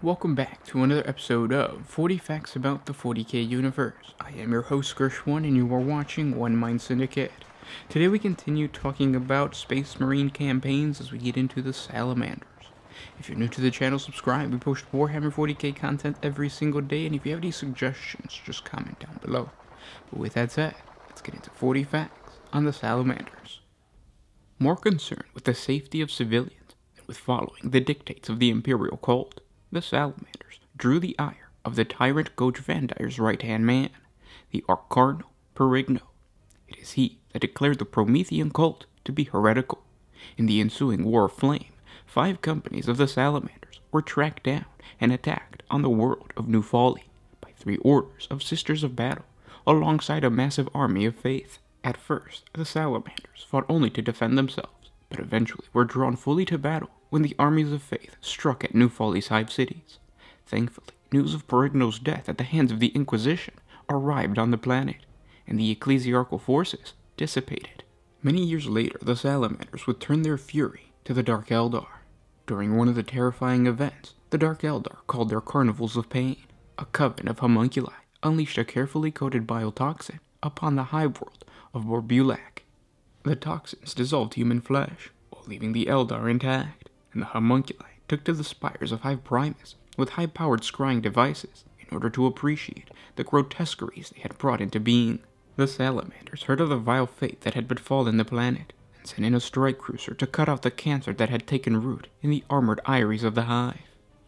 Welcome back to another episode of 40 Facts About the 40K Universe. I am your host Gershwin and you are watching One Mind Syndicate. Today we continue talking about Space Marine campaigns as we get into the Salamanders. If you're new to the channel, subscribe. We post Warhammer 40K content every single day, and if you have any suggestions, just comment down below. But with that said, let's get into 40 facts on the Salamanders. More concerned with the safety of civilians than with following the dictates of the Imperial cult, the Salamanders drew the ire of the tyrant Goge Vandire's right-hand man, the Arch-Cardinal Perigno. It is he that declared the Promethean cult to be heretical. In the ensuing War of Flame, 5 companies of the Salamanders were tracked down and attacked on the world of New Folly by 3 orders of Sisters of Battle, alongside a massive army of faith. At first, the Salamanders fought only to defend themselves, but eventually were drawn fully to battle when the armies of faith struck at New Folly's hive cities. Thankfully, news of Perigno's death at the hands of the Inquisition arrived on the planet, and the ecclesiarchal forces dissipated. Many years later, the Salamanders would turn their fury to the Dark Eldar. During one of the terrifying events, the Dark Eldar called their Carnivals of Pain. A coven of homunculi unleashed a carefully coated biotoxin upon the hive world of Borbulac. The toxins dissolved human flesh, while leaving the Eldar intact, and the homunculi took to the spires of Hive Primus with high-powered scrying devices in order to appreciate the grotesqueries they had brought into being. The Salamanders heard of the vile fate that had befallen the planet, and sent in a strike cruiser to cut out the cancer that had taken root in the armored eyries of the Hive.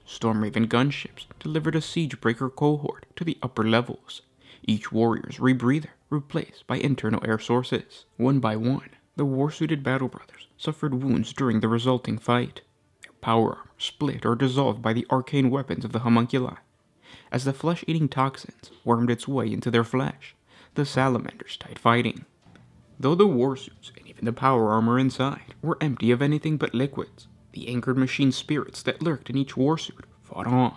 Stormraven gunships delivered a siegebreaker cohort to the upper levels, each warrior's rebreather replaced by internal air sources. One by one, the war-suited battle brothers suffered wounds during the resulting fight. Their power armor split or dissolved by the arcane weapons of the homunculi. As the flesh-eating toxins wormed its way into their flesh, the Salamanders died fighting. Though the war suits and even the power armor inside were empty of anything but liquids, the anchored machine spirits that lurked in each warsuit fought on.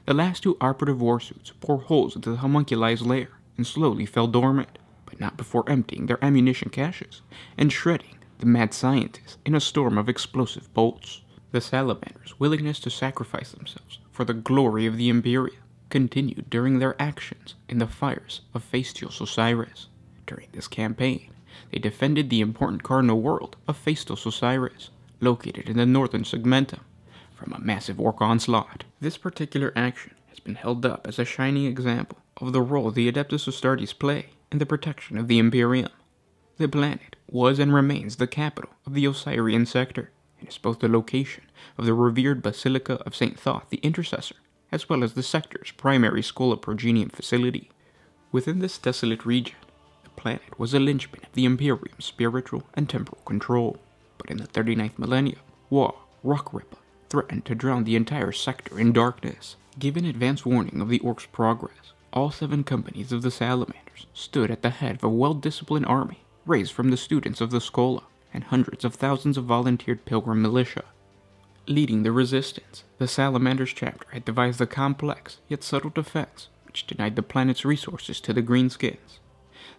The last 2 operative warsuits bored holes into the homunculi's lair and slowly fell dormant, but not before emptying their ammunition caches and shredding the mad scientists in a storm of explosive bolts. The Salamanders' willingness to sacrifice themselves for the glory of the Imperium continued during their actions in the fires of Phaistos Osiris. During this campaign, they defended the important cardinal world of Phaistos Osiris, located in the northern segmentum, from a massive orc onslaught. This particular action has been held up as a shining example of the role the Adeptus Astartes play in the protection of the Imperium. The planet was and remains the capital of the Osirian sector, and is both the location of the revered Basilica of St. Thoth the Intercessor, as well as the sector's primary Schola Progenium facility. Within this desolate region, the planet was a linchpin of the Imperium's spiritual and temporal control, but in the 39th millennium, Rockrippa threatened to drown the entire sector in darkness. Given advance warning of the orcs' progress, all 7 companies of the Salamanders stood at the head of a well-disciplined army raised from the students of the Schola and hundreds of thousands of volunteered pilgrim militia. Leading the resistance, the Salamanders chapter had devised a complex yet subtle defense which denied the planet's resources to the greenskins.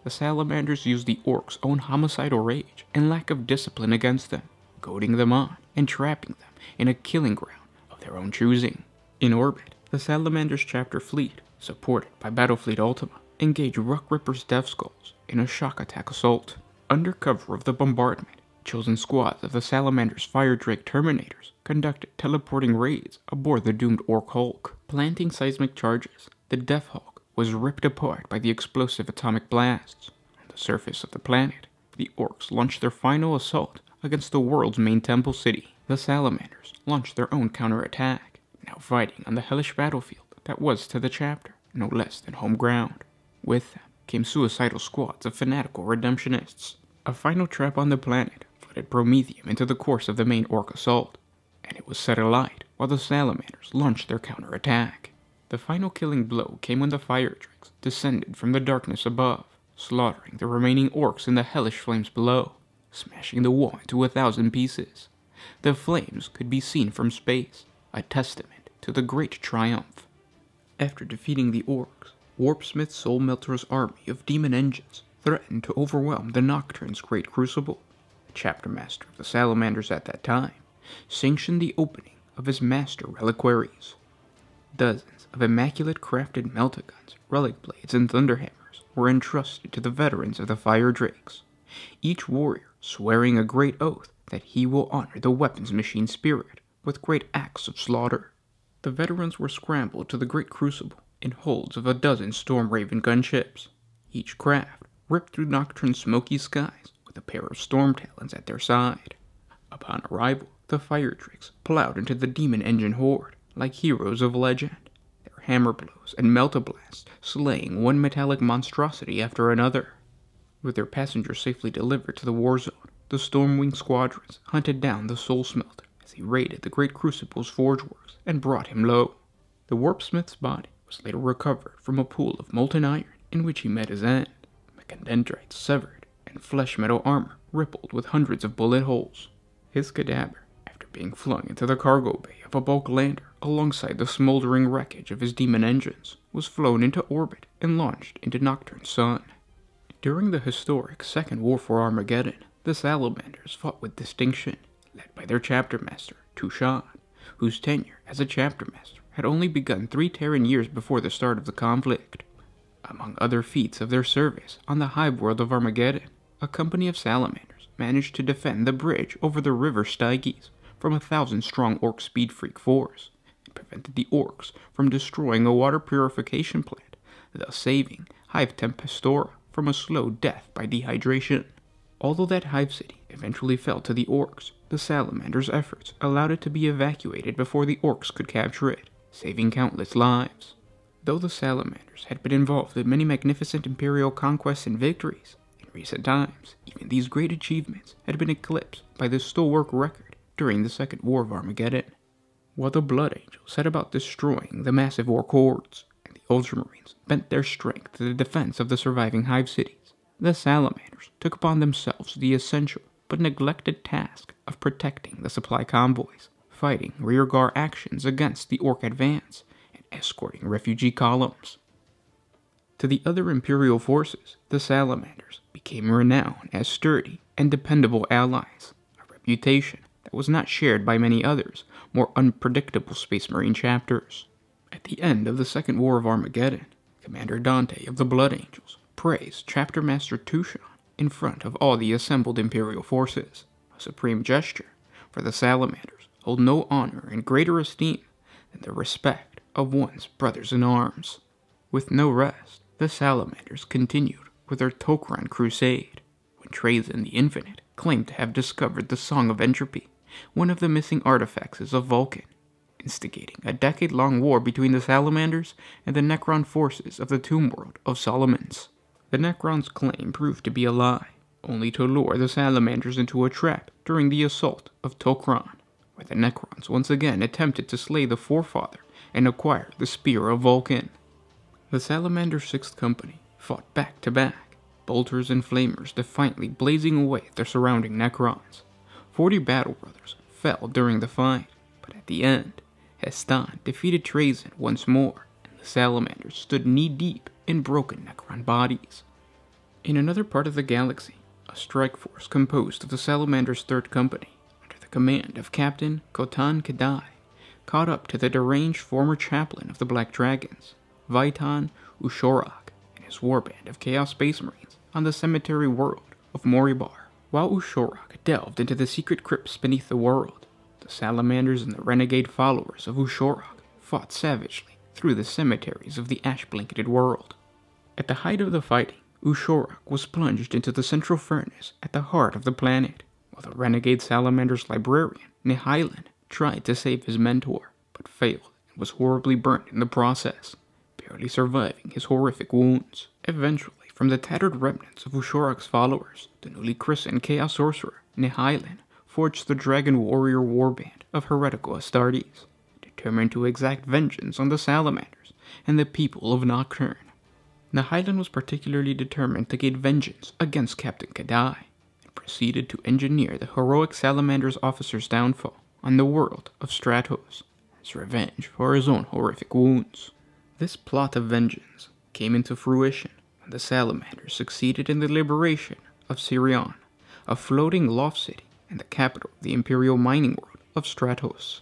The Salamanders used the orcs' own homicidal rage and lack of discipline against them, goading them on and trapping them in a killing ground of their own choosing. In orbit, the Salamanders chapter fleet, supported by Battlefleet Ultima, engaged Rockripper's Death Skulls in a shock attack assault. Under cover of the bombardment, chosen squads of the Salamanders' Fire Drake Terminators conducted teleporting raids aboard the doomed Orc Hulk. Planting seismic charges, the Death Hulk was ripped apart by the explosive atomic blasts. On the surface of the planet, the Orcs launched their final assault against the world's main temple city. The Salamanders launched their own counterattack, now fighting on the hellish battlefield that was to the chapter no less than home ground. With them came suicidal squads of fanatical redemptionists. A final trap on the planet flooded Prometheum into the course of the main orc assault, and it was set alight while the Salamanders launched their counterattack. The final killing blow came when the fire drakes descended from the darkness above, slaughtering the remaining orcs in the hellish flames below, smashing the wall into 1,000 pieces. The flames could be seen from space, a testament to the great triumph. After defeating the orcs, Warpsmith Soulmelter's army of demon engines threatened to overwhelm the Nocturne's great crucible. The chapter master of the Salamanders at that time sanctioned the opening of his master reliquaries. Dozens of immaculate crafted melta-guns, relic blades, and thunderhammers were entrusted to the veterans of the Fire Drakes, each warrior swearing a great oath that he will honor the weapons machine spirit with great acts of slaughter. The veterans were scrambled to the Great Crucible in holds of a dozen Storm Raven gunships, each craft ripped through Nocturne's smoky skies with a pair of Storm Talons at their side. Upon arrival, the Fire Drakes plowed into the demon engine horde like heroes of legend, their hammer blows and melta-blasts slaying one metallic monstrosity after another. With their passengers safely delivered to the war zone, the Stormwing squadrons hunted down the Soul Smelter as he raided the Great Crucible's forge works and brought him low. The Warpsmith's body was later recovered from a pool of molten iron in which he met his end, mechadendrites severed, and flesh metal armor rippled with hundreds of bullet holes. His cadaver, after being flung into the cargo bay of a bulk lander alongside the smoldering wreckage of his demon engines, was flown into orbit and launched into Nocturne's sun. During the historic Second War for Armageddon, the Salamanders fought with distinction, led by their chapter master, Tushan, whose tenure as a chapter master had only begun 3 Terran years before the start of the conflict. Among other feats of their service on the hive world of Armageddon, a company of Salamanders managed to defend the bridge over the river Styges from a 1,000-strong Orc Speed Freak force, and prevented the Orcs from destroying a water purification plant, thus saving Hive Tempestora from a slow death by dehydration. Although that hive city eventually fell to the Orcs, the Salamanders' efforts allowed it to be evacuated before the Orcs could capture it, saving countless lives. Though the Salamanders had been involved in many magnificent Imperial conquests and victories, in recent times, even these great achievements had been eclipsed by the stalwart record during the Second War of Armageddon. While the Blood Angels set about destroying the massive Orc hordes, and the Ultramarines bent their strength to the defense of the surviving hive cities, the Salamanders took upon themselves the essential but neglected task of protecting the supply convoys, fighting rearguard actions against the Orc advance, and escorting refugee columns. To the other Imperial forces, the Salamanders became renowned as sturdy and dependable allies, a reputation that was not shared by many others, more unpredictable Space Marine chapters. At the end of the Second War of Armageddon, Commander Dante of the Blood Angels praised Chapter Master Tushan in front of all the assembled Imperial forces, a supreme gesture, for the Salamanders hold no honor in greater esteem than the respect of one's brothers in arms. With no rest, the Salamanders continued with their Tok'ran crusade, when Trazen the Infinite claimed to have discovered the Song of Entropy, one of the missing artifacts of Vulcan, instigating a decade-long war between the Salamanders and the Necron forces of the tomb world of Solomons. The Necron's claim proved to be a lie, only to lure the Salamanders into a trap during the assault of Tok'ran, where the Necrons once again attempted to slay the Forefather and acquire the Spear of Vulcan. The Salamander 6th Company fought back to back, bolters and flamers defiantly blazing away at their surrounding Necrons. 40 Battle Brothers fell during the fight, but at the end, Heston defeated Trazen once more, and the Salamanders stood knee-deep in broken Necron bodies. In another part of the galaxy, a strike force composed of the Salamander's 3rd Company, under the command of Captain Kotan Kedai, caught up to the deranged former chaplain of the Black Dragons, Vaitan Ushorak, and his warband of Chaos Space Marines on the cemetery world of Moribar. While Ushorak delved into the secret crypts beneath the world, the Salamanders and the renegade followers of Ushorak fought savagely through the cemeteries of the ash-blanketed world. At the height of the fighting, Ushorak was plunged into the central furnace at the heart of the planet, while the renegade Salamander's librarian, Nihilin, tried to save his mentor, but failed and was horribly burnt in the process, barely surviving his horrific wounds. Eventually, from the tattered remnants of Ushorak's followers, the newly christened Chaos Sorcerer, Nihilin, forged the Dragon Warrior warband of heretical Astartes, determined to exact vengeance on the Salamanders and the people of Nocturne. Nihilin was particularly determined to gain vengeance against Captain Kedai, and proceeded to engineer the heroic Salamander's officer's downfall on the world of Stratos, as revenge for his own horrific wounds. This plot of vengeance came into fruition when the Salamanders succeeded in the liberation of Sirion, a floating loft city and the capital of the Imperial mining world of Stratos.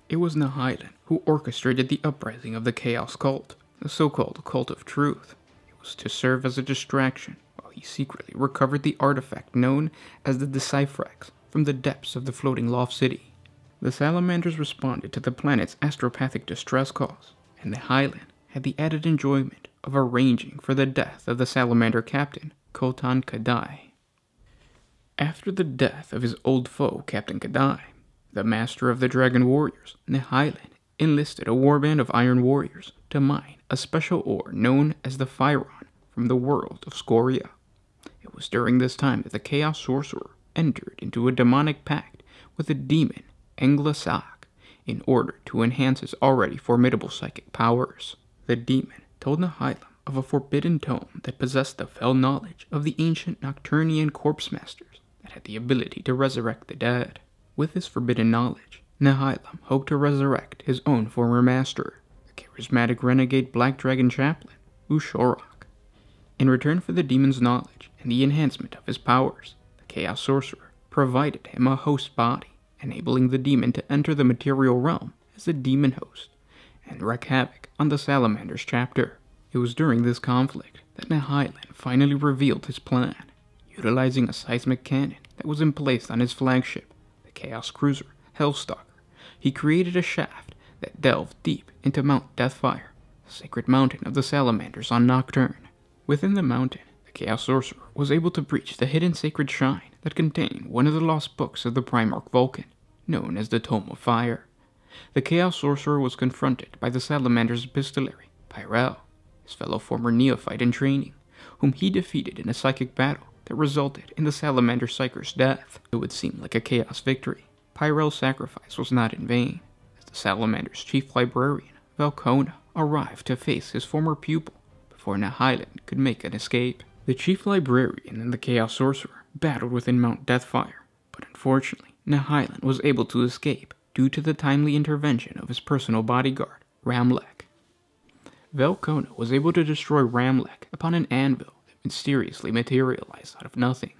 It was Nihilin who orchestrated the uprising of the Chaos Cult, the so-called Cult of Truth. It was to serve as a distraction, while he secretly recovered the artifact known as the Decipherex from the depths of the floating Loft City. The Salamanders responded to the planet's astropathic distress calls, and Nihilin had the added enjoyment of arranging for the death of the Salamander captain, Khotan Kadai. After the death of his old foe, Captain Kadai, the master of the Dragon Warriors, Nihilin enlisted a warband of Iron Warriors to mine a special ore known as the Phyron from the world of Scoria. It was during this time that the Chaos Sorcerer entered into a demonic pact with the demon Englasak in order to enhance his already formidable psychic powers. The demon told Nihilin of a forbidden tome that possessed the fell knowledge of the ancient Nocturnian corpse masters that had the ability to resurrect the dead. With this forbidden knowledge, Nihilin hoped to resurrect his own former master, the charismatic renegade Black Dragon Chaplain, Ushorak. In return for the demon's knowledge and the enhancement of his powers, the Chaos Sorcerer provided him a host body, enabling the demon to enter the material realm as a demon host and wreak havoc on the Salamanders chapter. It was during this conflict that Nihilin finally revealed his plan. Utilizing a seismic cannon that was emplaced on his flagship, the Chaos Cruiser Hellstalker, he created a shaft that delved deep into Mount Deathfire, the sacred mountain of the Salamanders on Nocturne. Within the mountain, the Chaos Sorcerer was able to breach the hidden sacred shrine that contained one of the lost books of the Primarch Vulcan, known as the Tome of Fire. The Chaos Sorcerer was confronted by the Salamander's epistolary, Pyrel, his fellow former neophyte in training, whom he defeated in a psychic battle that resulted in the Salamander Psyker's death. It would seem like a Chaos victory. Pyrel's sacrifice was not in vain, as the Salamander's chief librarian, Velcona, arrived to face his former pupil before Nihilin could make an escape. The chief librarian and the Chaos Sorcerer battled within Mount Deathfire, but unfortunately, Nihilin was able to escape due to the timely intervention of his personal bodyguard, Ramlek. Velcona was able to destroy Ramlek upon an anvil that mysteriously materialized out of nothing.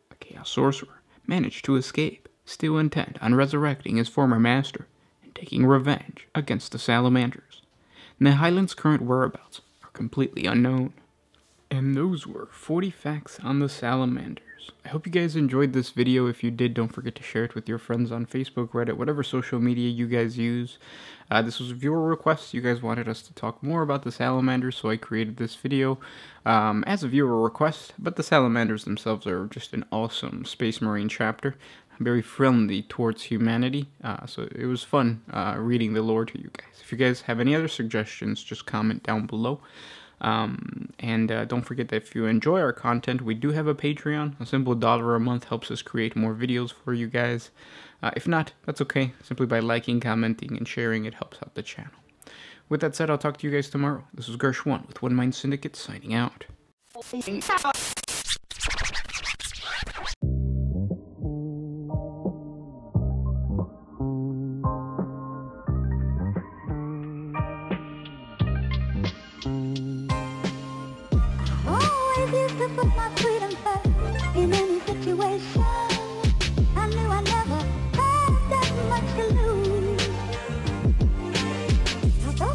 The Chaos Sorcerer managed to escape, still intent on resurrecting his former master and taking revenge against the Salamanders. Nihilin's current whereabouts are completely unknown. And those were 40 facts on the Salamanders. I hope you guys enjoyed this video. If you did, don't forget to share it with your friends on Facebook, Reddit, whatever social media you guys use. This was a viewer request. You guys wanted us to talk more about the Salamanders, so I created this video as a viewer request. But the Salamanders themselves are just an awesome Space Marine chapter. Very friendly towards humanity, so it was fun reading the lore to you guys. If you guys have any other suggestions, just comment down below. Don't forget that if you enjoy our content, we do have a Patreon. A simple $1 a month helps us create more videos for you guys. If not, that's okay. Simply by liking, commenting, and sharing, it helps out the channel. With that said, I'll talk to you guys tomorrow. This is Gersh1 with One Mind Syndicate signing out. Always used to put my freedom first in any situation.